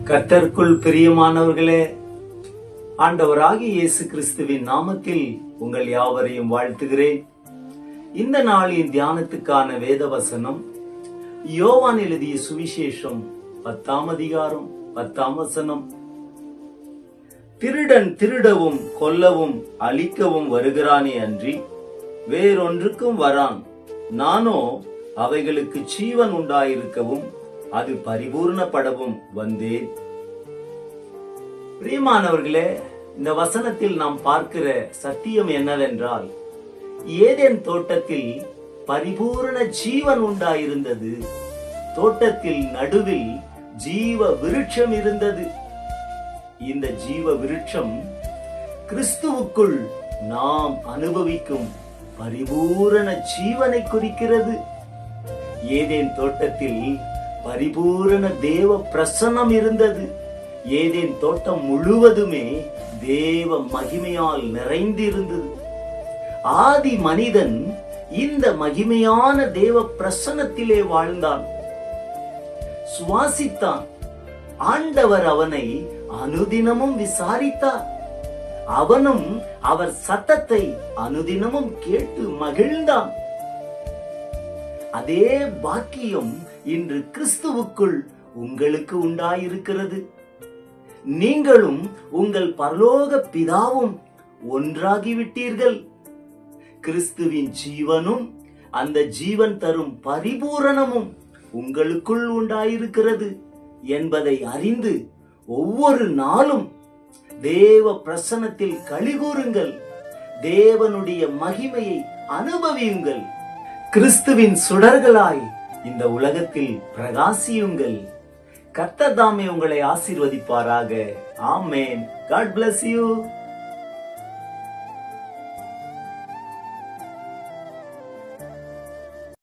கர்த்தருக்குள் பிரியமானவர்களே, ஆண்டவராகிய இயேசு கிறிஸ்துவின் நாமத்தில் உங்கள் யாவரையும் வாழ்த்துகிறேன். இந்த நாளின் தியானத்துக்கான வேத வசனம் யோவான் எழுதிய சுவிசேஷம் 10ஆம் அதிகாரம் 10ஆம் வசனம். திருடன் திருடவும் கொல்லவும் அழிக்கவும் வருகிறானே அன்றி வேறொன்றுக்கும் வரான். நானோ அவைகளுக்கு ஜீவன் உண்டாயிருக்கவும் அது பரிபூர்ணப்படவும் வந்தேன். பிரியமானவர்களே, இந்த வசனத்தில் நாம் பார்க்கிற சத்தியம் என்னவென்றால், ஏதேன் தோட்டத்தில் பரிபூர்ண ஜீவன் உண்டாயிருந்தது. தோட்டத்தில் நடுவில் ஜீவ விருட்சம் இருந்தது. இந்த ஜீவ விருட்சம் கிறிஸ்துவுக்குள் நாம் அனுபவிக்கும் பரிபூரண ஜீவனை குறிக்கிறது. ஏதேன் தோட்டத்தில் பரிபூரண தேவ பிரசன்னம் இருந்தது. ஏதேன் தோட்டம் முழுவதுமே தேவ மகிமையால் நிறைந்திருந்தது. ஆதி மனிதன் இந்த மகிமையான தேவ பிரசன்னத்திலே வாழ்ந்தான், சுவாசித்தான். ஆண்டவர் அவனை அனுதினமும் விசாரித்தார். அவனும் அவர் சத்தத்தை அனுதினமும் கேட்டு மகிழ்ந்தான். அதே பாக்கியம் இன்று கிறிஸ்துவுக்குள் உங்களுக்கு உண்டாயிருக்கிறது. நீங்களும் உங்கள் பரலோக பிதாவும் ஒன்றாகிவிட்டீர்கள். கிறிஸ்துவின் ஜீவனும் அந்த ஜீவன் தரும் பரிபூரணமும் உங்களுக்குள் உண்டாயிருக்கிறது என்பதை அறிந்து ஒவ்வொரு நாளும் தேவ பிரசன்னத்தில் களிகூருங்கள். தேவனுடைய மகிமையை அனுபவியுங்கள். கிறிஸ்துவின் சுடர்களாய் இந்த உலகத்தில் பிரகாசியுங்கள். கர்த்தர் தாமே உங்களை ஆசீர்வதிப்பாராக. ஆமென். God bless you.